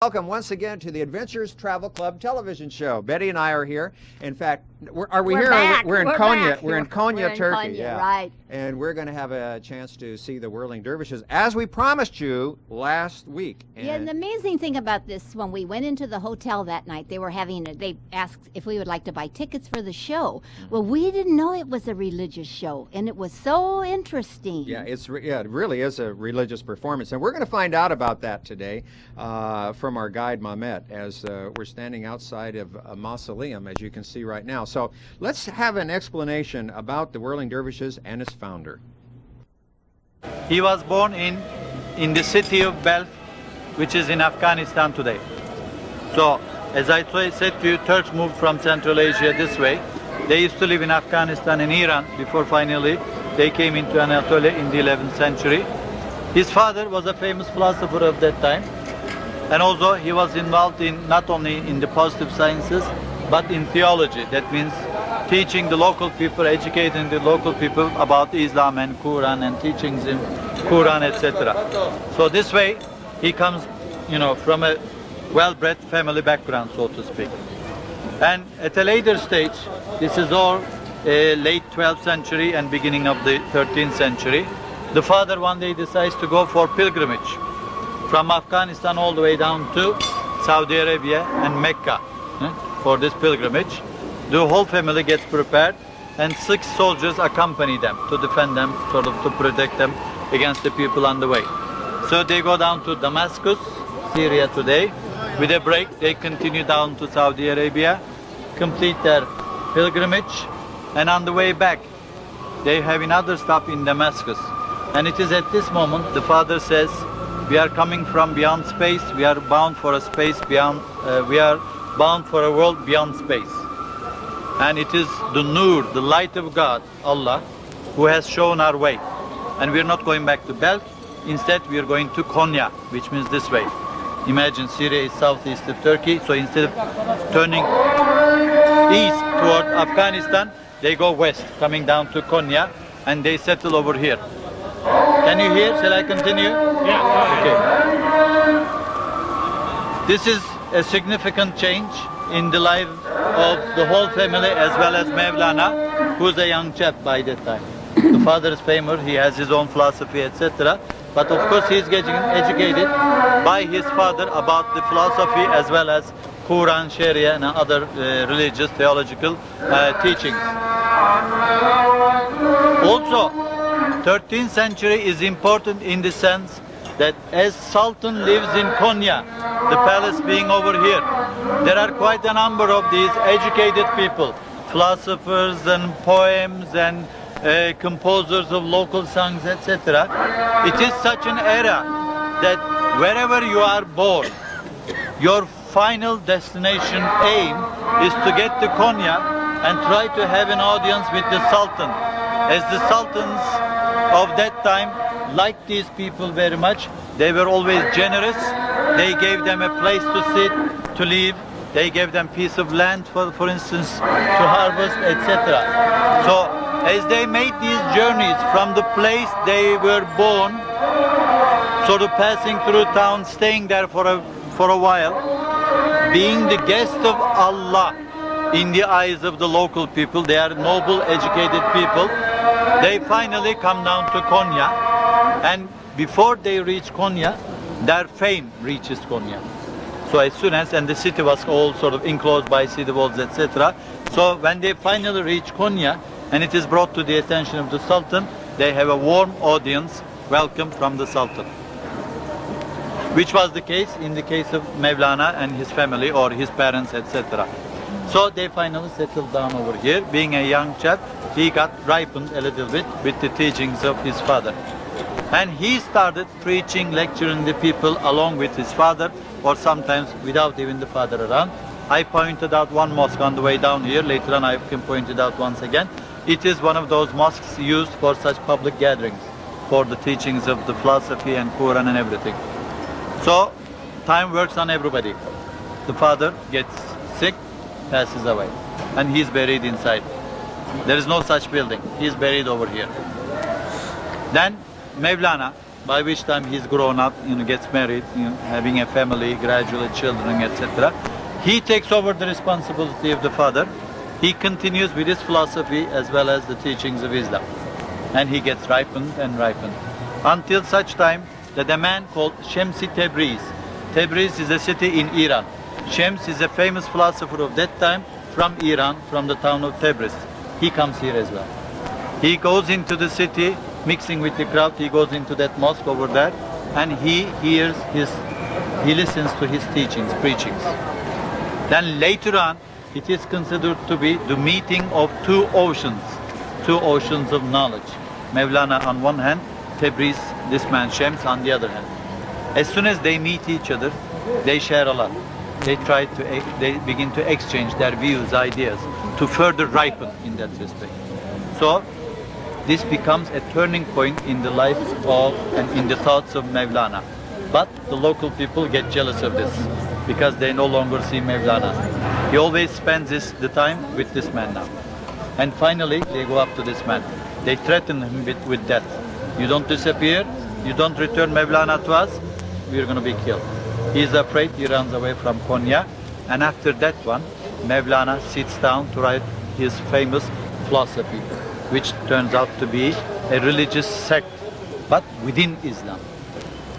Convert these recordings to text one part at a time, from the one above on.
Welcome once again to the Adventures Travel Club television show. Betty and I are here. In fact, are we we're here? Back. We're in Konya. Back. We're in Konya, Turkey. Konya, yeah, right. And we're going to have a chance to see the whirling dervishes, as we promised you last week. Yeah, and the amazing thing about this, when we went into the hotel that night, they asked if we would like to buy tickets for the show. Well, we didn't know it was a religious show, and it was so interesting. Yeah, it really is a religious performance, and we're going to find out about that today from our guide Mehmet, as we're standing outside of a mausoleum, as you can see right now. So let's have an explanation about the whirling dervishes and its founder. He was born in the city of Belk, which is in Afghanistan today. So, as I said to you, Turks moved from Central Asia this way. They used to live in Afghanistan and Iran before finally they came into Anatolia in the 11th century. His father was a famous philosopher of that time, and also he was involved in not only in the positive sciences but in theology. That means teaching the local people, educating the local people about Islam and Quran and teachings in Quran, etc. So this way he comes, from a well-bred family background, so to speak. And at a later stage, this is all late 12th century and beginning of the 13th century, the father one day decides to go for pilgrimage from Afghanistan all the way down to Saudi Arabia and Mecca for this pilgrimage. The whole family gets prepared and 6 soldiers accompany them to defend them, sort of to protect them against the people on the way. So they go down to Damascus, Syria today. With a break, they continue down to Saudi Arabia, complete their pilgrimage, and on the way back, they have another stop in Damascus. And it is at this moment the father says, we are coming from beyond space, we are bound for a space beyond, we are bound for a world beyond space. And it is the Nur, the light of God, Allah, who has shown our way. And we are not going back to Belk, instead we are going to Konya, which means this way. Imagine Syria is southeast of Turkey, so instead of turning east toward Afghanistan, they go west, coming down to Konya, and they settle over here. Can you hear? Shall I continue? Yeah. Okay. This is a significant change in the life of the whole family, as well as Mevlana, who's a young chap by that time. The father is famous, he has his own philosophy, etc. But of course he is getting educated by his father about the philosophy as well as Quran, Sharia and other religious, theological teachings. Also, 13th century is important in the sense that as Sultan lives in Konya, the palace being over here, there are quite a number of these educated people, philosophers and poems and composers of local songs, etc. It is such an era that wherever you are born, your final destination aim is to get to Konya and try to have an audience with the Sultan. As the Sultans of that time liked these people very much, they were always generous, they gave them a place to sit, to live, they gave them piece of land, for instance, to harvest, etc. So, as they made these journeys from the place they were born, sort of passing through town, staying there for a while, being the guest of Allah in the eyes of the local people, they are noble, educated people, they finally come down to Konya, and before they reach Konya, their fame reaches Konya. So as soon as, and the city was all sort of enclosed by city walls, etc. So when they finally reach Konya, and it is brought to the attention of the Sultan, they have a warm audience welcome from the Sultan. Which was the case in the case of Mevlana and his family or his parents, etc. So they finally settled down over here. Being a young chap, he got ripened a little bit with the teachings of his father. And he started preaching, lecturing the people along with his father, or sometimes without even the father around. I pointed out one mosque on the way down here, later on I can point it out once again. It is one of those mosques used for such public gatherings, for the teachings of the philosophy and Quran and everything. So, time works on everybody. The father gets sick, passes away, and he's buried inside. There is no such building. He's buried over here. Then Mevlana by which time he's grown up, gets married, having a family, gradually children, etc. He takes over the responsibility of the father. He continues with his philosophy as well as the teachings of Islam. And he gets ripened and ripened. Until such time that a man called Shemsi Tabriz. Tabriz is a city in Iran. Shams is a famous philosopher of that time from Iran, from the town of Tabriz. He comes here as well. He goes into the city, mixing with the crowd. He goes into that mosque over there, and he listens to his teachings, preachings. Then later on, it is considered to be the meeting of two oceans of knowledge. Mevlana on one hand, Tabriz, this man Shams, on the other hand. As soon as they meet each other, they share a lot. They begin to exchange their views, ideas, to further ripen in that respect. So, this becomes a turning point in the life of and in the thoughts of Mevlana. But the local people get jealous of this because they no longer see Mevlana. He always spends the time with this man now. And finally, they go up to this man. They threaten him with death. You don't disappear, you don't return Mevlana to us, we're going to be killed. He is afraid, he runs away from Konya. And after that one, Mevlana sits down to write his famous philosophy, which turns out to be a religious sect, but within Islam.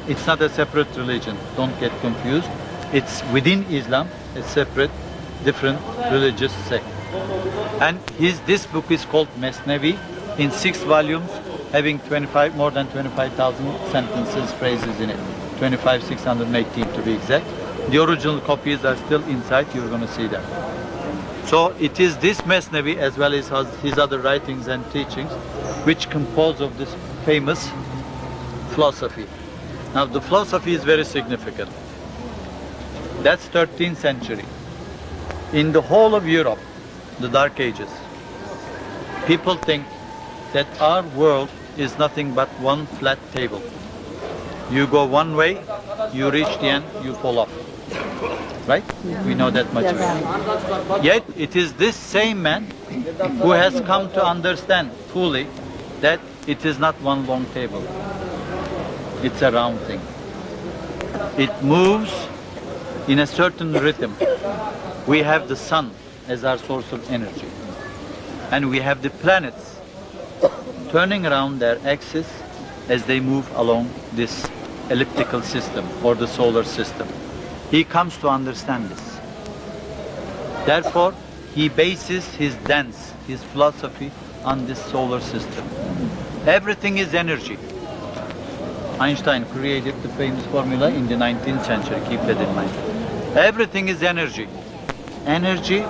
It's not a separate religion, don't get confused. It's within Islam, a separate, different religious sect. And this book is called Mesnevi, in 6 volumes, having more than 25,000 sentences, phrases in it. 25,618 to be exact. The original copies are still inside, you're going to see them. So it is this Mesnevi as well as his other writings and teachings which compose of this famous philosophy. Now the philosophy is very significant. That's 13th century. In the whole of Europe, the Dark Ages, people think that our world is nothing but one flat table. You go one way, you reach the end, you fall off. Right? We know that much. Yet it is this same man who has come to understand fully that it is not one long table. It's a round thing. It moves in a certain rhythm. We have the sun as our source of energy. And we have the planets turning around their axis as they move along this elliptical system or the solar system. He comes to understand this. Therefore, he bases his dance, his philosophy on this solar system. Everything is energy. Einstein created the famous formula in the 19th century, keep that in mind. Everything is energy. Energy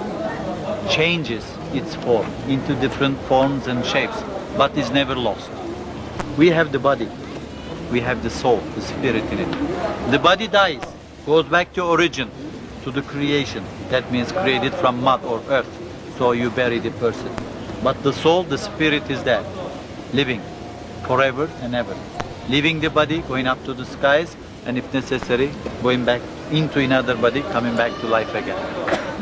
changes its form into different forms and shapes, but is never lost. We have the body, we have the soul, the spirit in it. The body dies, goes back to origin, to the creation. That means created from mud or earth. So you bury the person. But the soul, the spirit is there, living forever and ever. Leaving the body, going up to the skies, and if necessary, going back into another body, coming back to life again.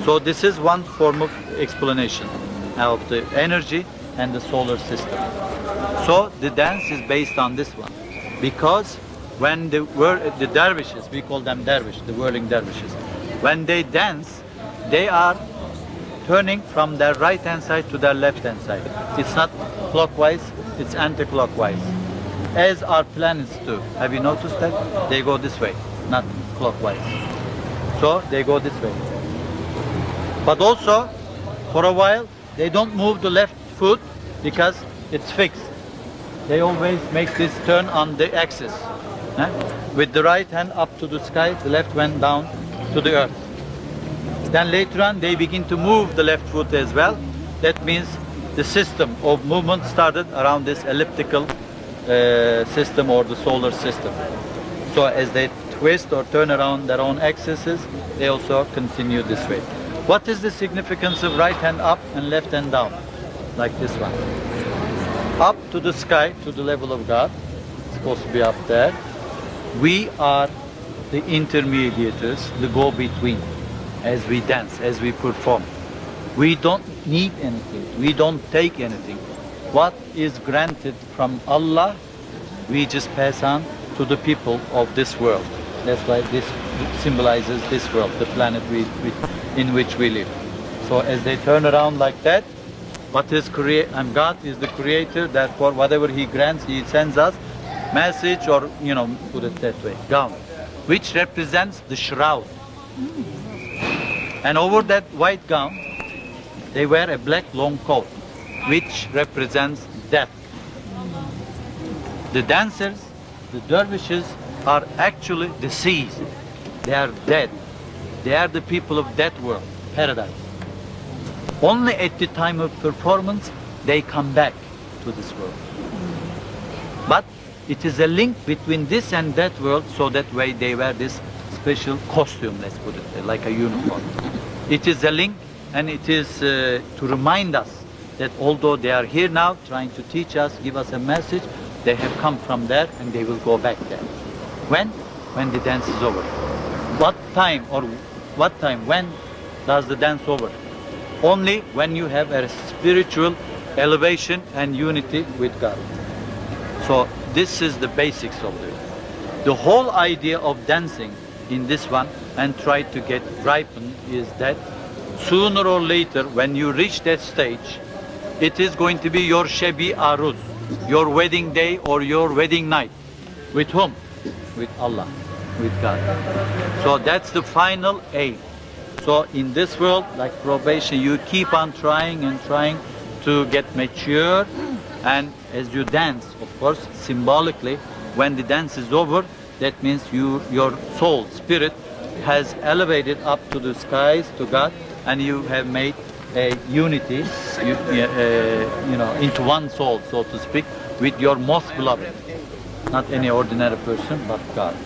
So this is one form of explanation of the energy and the solar system. So the dance is based on this one. Because when the dervishes, we call them dervish, the whirling dervishes, when they dance, they are turning from their right hand side to their left hand side. It's not clockwise, it's anti-clockwise. As our planets do. Have you noticed that? They go this way, not clockwise. So they go this way. But also, for a while, they don't move the left foot because it's fixed. They always make this turn on the axis. With the right hand up to the sky, the left went down to the earth. Then later on, they begin to move the left foot as well. That means the system of movement started around this elliptical system or the solar system. So as they twist or turn around their own axes, they also continue this way. What is the significance of right hand up and left hand down? Like this one. Up to the sky, to the level of God. It's supposed to be up there. We are the intermediators, the go-between, as we dance, as we perform. We don't need anything. We don't take anything. What is granted from Allah, we just pass on to the people of this world. That's why this symbolizes this world, the planet in which we live. So as they turn around like that, what is God is the creator, therefore whatever he grants, he sends us message, or put it that way, gown, which represents the shroud. And over that white gown, they wear a black long coat, which represents death. The dancers, the dervishes, are actually deceased. They are dead. They are the people of that world, paradise. Only at the time of performance, they come back to this world. But it is a link between this and that world, so that way they wear this special costume, let's put it there, like a uniform. It is a link, and it is to remind us that although they are here now, trying to teach us, give us a message, they have come from there and they will go back there. When? When the dance is over. When does the dance over? Only when you have a spiritual elevation and unity with God. So this is the basics of it. The whole idea of dancing in this one and try to get ripened is that sooner or later, when you reach that stage, it is going to be your Shebi Aruz, your wedding day or your wedding night. With whom? With Allah, with God. So that's the final aim. So in this world, like probation, you keep on trying and trying to get mature, and as you dance, of course, symbolically, when the dance is over, that means your soul, spirit, has elevated up to the skies, to God, and you have made a unity, into one soul, so to speak, with your most beloved. Not any ordinary person, but God.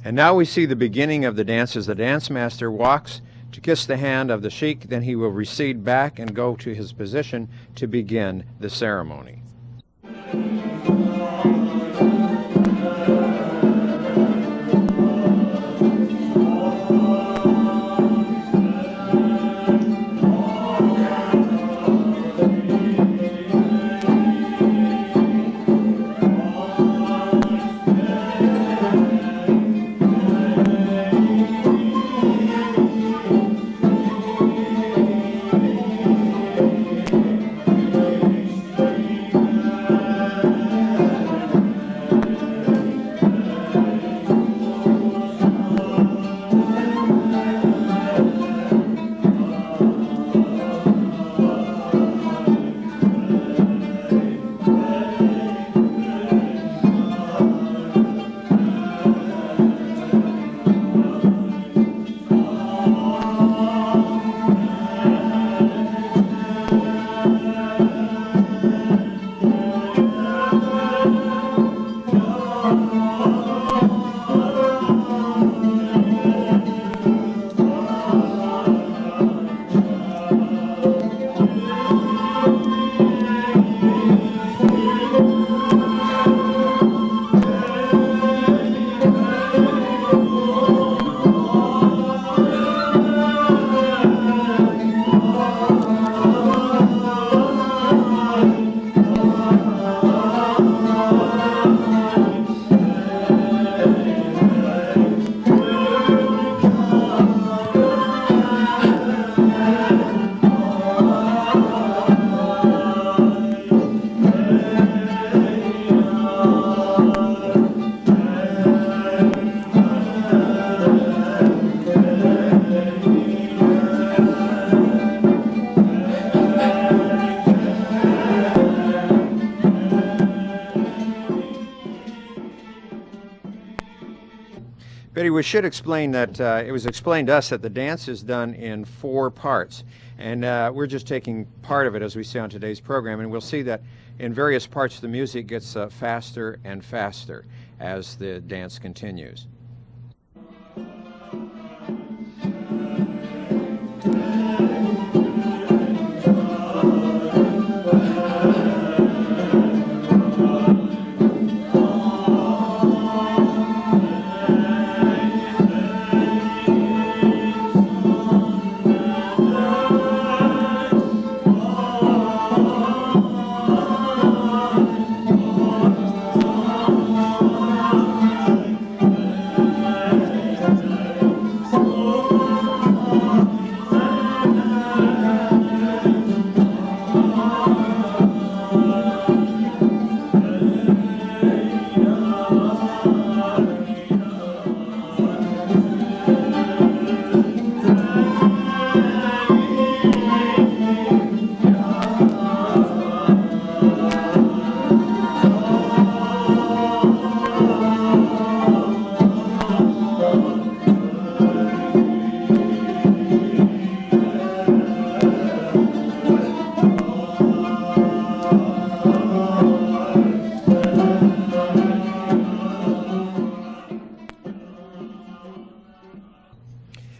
And now we see the beginning of the dance as the dance master walks to kiss the hand of the sheikh, then he will recede back and go to his position to begin the ceremony. Betty, we should explain that it was explained to us that the dance is done in 4 parts. And we're just taking part of it as we see on today's program. And we'll see that in various parts the music gets faster and faster as the dance continues.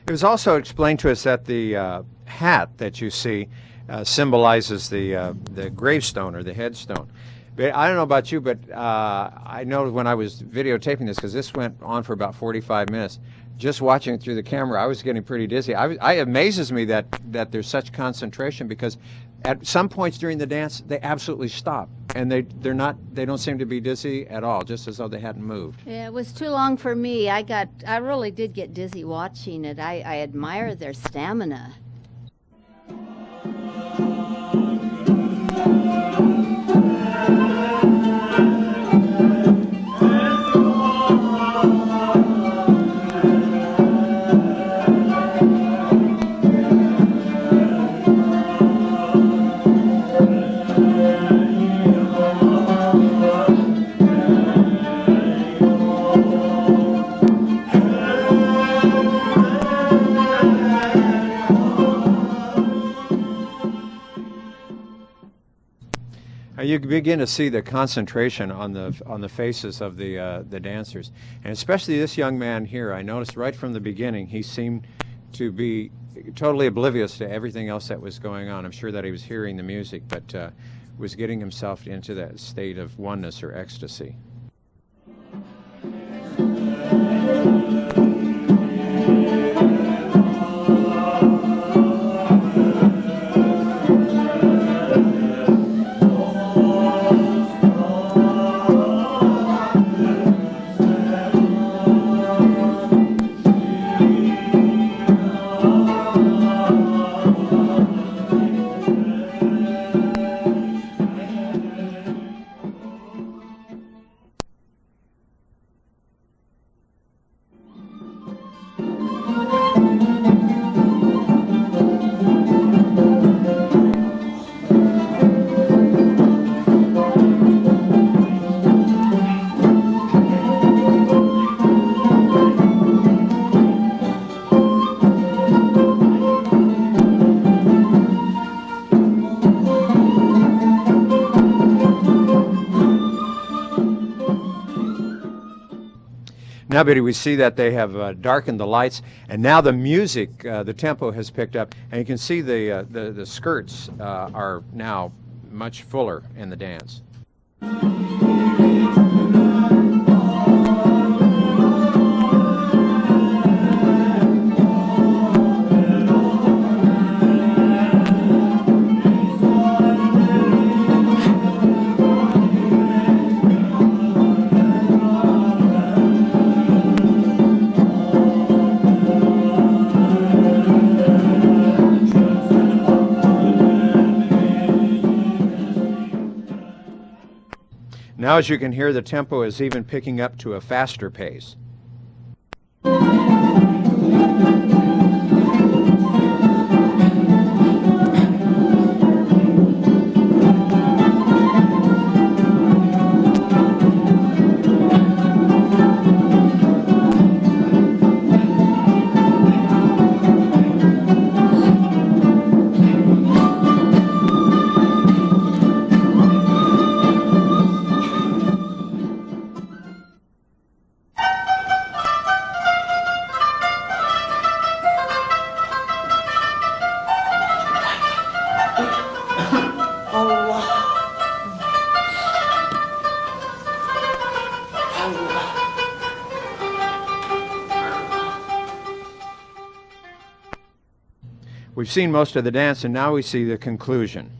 It was also explained to us that the hat that you see symbolizes the gravestone or the headstone. But I don't know about you, but I know when I was videotaping this, because this went on for about 45 minutes, just watching it through the camera, I was getting pretty dizzy. It amazes me that there's such concentration, because at some points during the dance they absolutely stop, and they don't seem to be dizzy at all, just as though they hadn't moved. Yeah, it was too long for me. I really did get dizzy watching it. I admire their stamina. You begin to see the concentration on the faces of the dancers, and especially this young man here. I noticed right from the beginning he seemed to be totally oblivious to everything else that was going on. I'm sure that he was hearing the music, but was getting himself into that state of oneness or ecstasy. Now, Betty, we see that they have darkened the lights, and now the music, the tempo has picked up, and you can see the skirts are now much fuller in the dance. Now, as you can hear, the tempo is even picking up to a faster pace. We've seen most of the dance, and now we see the conclusion.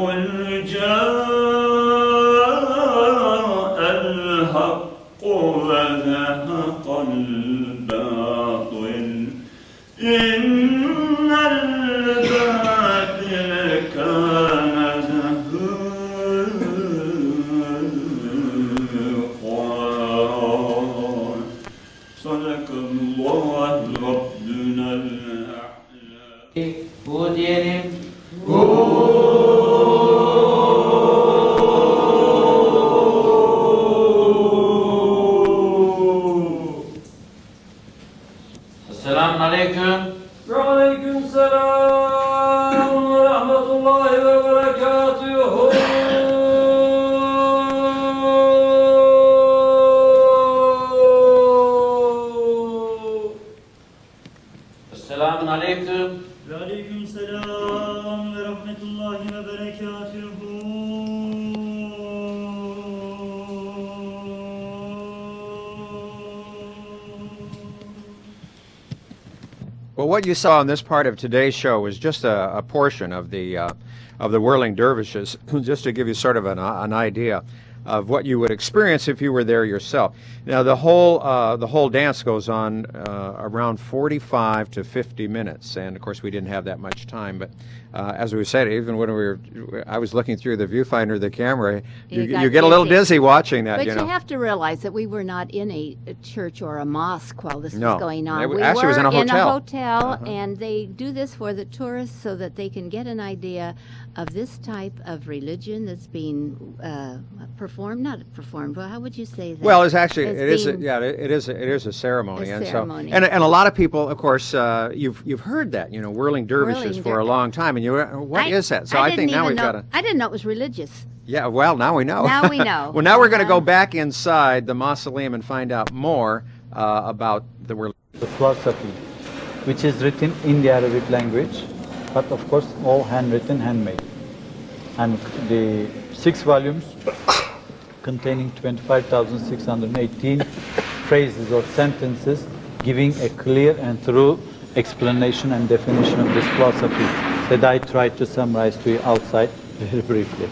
وقل جاء الحق وزهق الباطل إن الباطل كان زهوقا صدق الله ربنا الأعلى. Bu diyelim Selamun Aleyküm. Ve aleyküm selam ve rahmetullahi ve berekatuhu. Selamun Aleyküm. Ve aleyküm selam ve rahmetullahi ve berekatuhu. Well, what you saw in this part of today's show was just a portion of the whirling dervishes, just to give you sort of an idea of what you would experience if you were there yourself. Now, the whole dance goes on around 45 to 50 minutes, and of course we didn't have that much time. But as we said, even when I was looking through the viewfinder of the camera, you get a little dizzy watching that. But you know. you have to realize that we were not in a church or a mosque while this was going on. It We actually was in a were hotel. And they do this for the tourists so that they can get an idea of this type of religion that's being performed. Not performed. Well, how would you say that? Well, it's actually It's it is a ceremony, A and ceremony. so and a lot of people, of course, you've heard that, you know, whirling dervishes Whirling for a long time, and what is that? So I think now we've got to. I didn't know it was religious. Yeah, well, now we know. Now we know. Well, now we're going to go back inside the mausoleum and find out more about the whirling. The philosophy, which is written in the Arabic language, but of course all handwritten, handmade. And the 6 volumes containing 25,618 phrases or sentences giving a clear and thorough explanation and definition of this philosophy that I tried to summarize to you outside very briefly.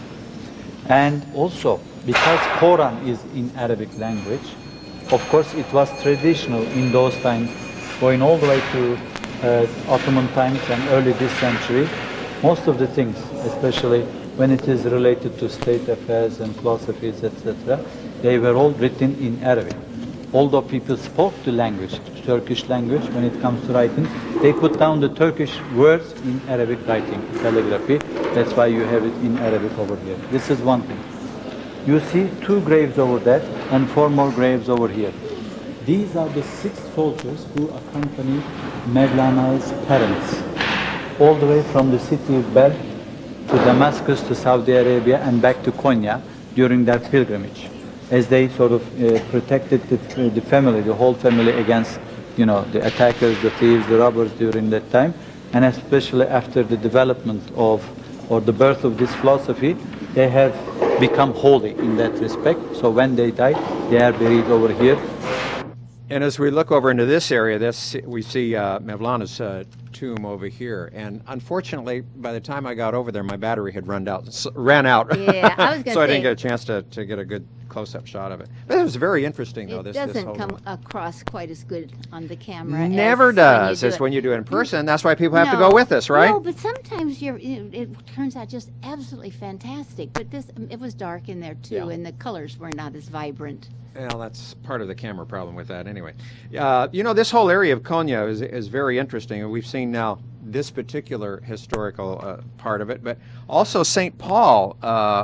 And also, because Quran is in Arabic language, of course it was traditional in those times, going all the way to Ottoman times and early this century, most of the things, especially when it is related to state affairs and philosophies, etc., they were all written in Arabic. Although people spoke the language, Turkish language, when it comes to writing, they put down the Turkish words in Arabic writing, calligraphy. That's why you have it in Arabic over here. This is one thing. You see 2 graves over there and 4 more graves over here. These are the 6 soldiers who accompany Mevlana''s parents, all the way from the city of Belh to Damascus to Saudi Arabia and back to Konya during their pilgrimage, as they sort of protected the family, the whole family against, you know, the attackers, the thieves, the robbers during that time, and especially after the development of, or the birth of this philosophy, they have become holy in that respect. So when they died, they are buried over here. And as we look over into this area, we see Mevlana's tomb over here. And unfortunately, by the time I got over there, my battery had ran out. Yeah, I was going to So I say. didn't get a chance to get a good close-up shot of it. But it was very interesting, though. It this doesn't whole come across quite as good on the camera. Never as does. When It's when you do it in person. That's why people have to No. go with us, right? No, but sometimes it turns out just absolutely fantastic. But it was dark in there too, Yeah. and the colors were not as vibrant. Well, that's part of the camera problem with that anyway. You know, this whole area of Konya is very interesting. And we've seen now this particular historical part of it, but also St. Paul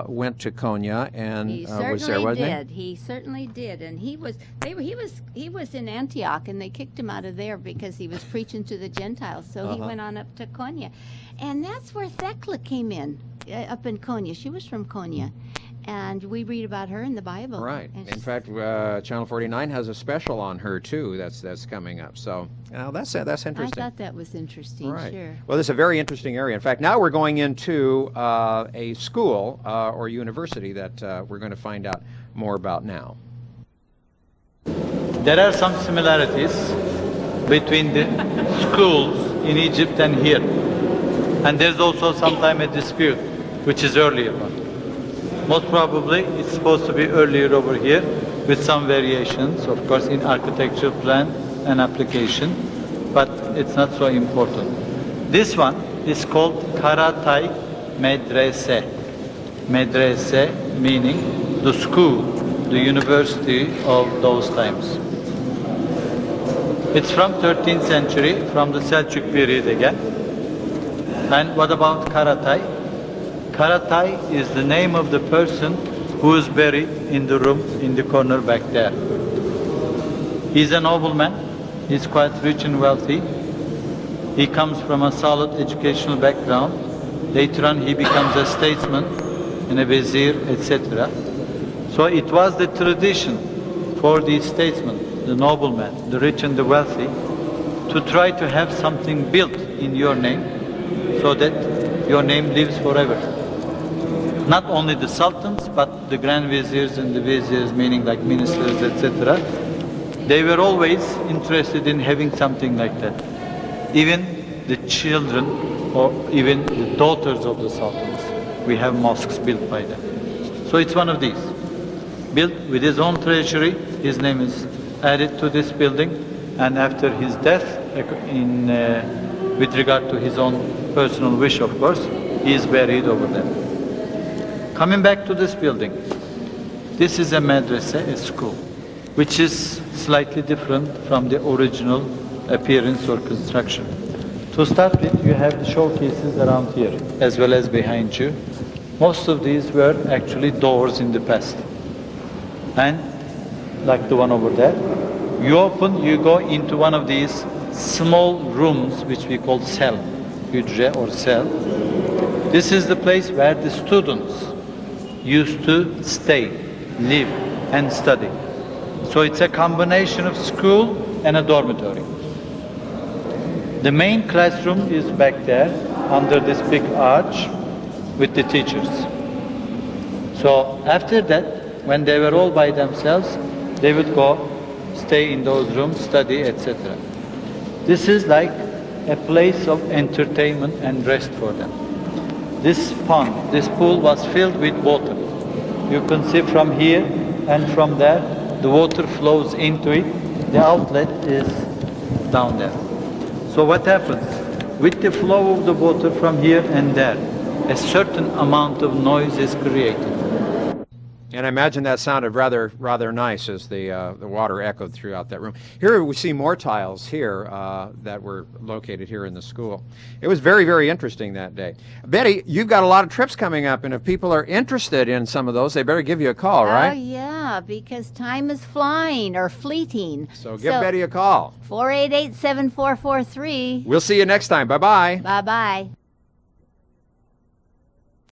went to Konya and He was there, certainly wasn't did. He certainly did, and he was in Antioch, and they kicked him out of there because he was preaching to the Gentiles. So he went on up to Konya, and that's where Thekla came in, up in Konya. She was from Konya, and we read about her in the Bible. Right. And In fact, Channel 49 has a special on her too. That's coming up. So that's interesting. I thought that was interesting. Right. Sure. Well, this is a very interesting area. In fact, now we're going into a school or university that we're going to find out more about now. There are some similarities between the schools in Egypt and here. And there's also sometimes a dispute, which is earlier one. Most probably it's supposed to be earlier over here with some variations, of course, in architectural plan and application, but it's not so important. This one is called Karatay Medrese. Medrese meaning the school, the university of those times. It's from 13th century, from the Selçuk period again. And what about Karatay? Karatay is the name of the person who is buried in the room in the corner back there. He's a nobleman. He's quite rich and wealthy. He comes from a solid educational background. Later on he becomes a statesman and a vizier, etc. So it was the tradition for the statesmen, the noblemen, the rich and the wealthy, to try to have something built in your name so that your name lives forever. Not only the sultans, but the grand viziers and the viziers, meaning like ministers, etc. They were always interested in having something like that. Even the children or even the daughters of the sultans, we have mosques built by them. So it's one of these. Built with his own treasury, his name is added to this building, and after his death, with regard to his own personal wish, of course, he is buried over there. Coming back to this building, this is a madrasa, a school, which is slightly different from the original appearance or construction. To start with, you have the showcases around here, as well as behind you. Most of these were actually doors in the past. And like the one over there, you open, you go into one of these small rooms which we call cell, hücre or cell. This is the place where the students used to stay, live and study. So it's a combination of school and a dormitory. The main classroom is back there under this big arch with the teachers. So after that, when they were all by themselves, they would go, stay in those rooms, study, etc. This is like a place of entertainment and rest for them. This pond, this pool was filled with water. You can see from here and from there, the water flows into it. The outlet is down there. So what happens? With the flow of the water from here and there, a certain amount of noise is created. And I imagine that sounded rather nice as the water echoed throughout that room. Here we see more tiles here that were located here in the school. It was very, very interesting that day. Betty, you've got a lot of trips coming up, and if people are interested in some of those, they better give you a call, right? Oh, yeah, because time is flying or fleeting. So give Betty a call. 488-7443. We'll see you next time. Bye-bye. Bye-bye.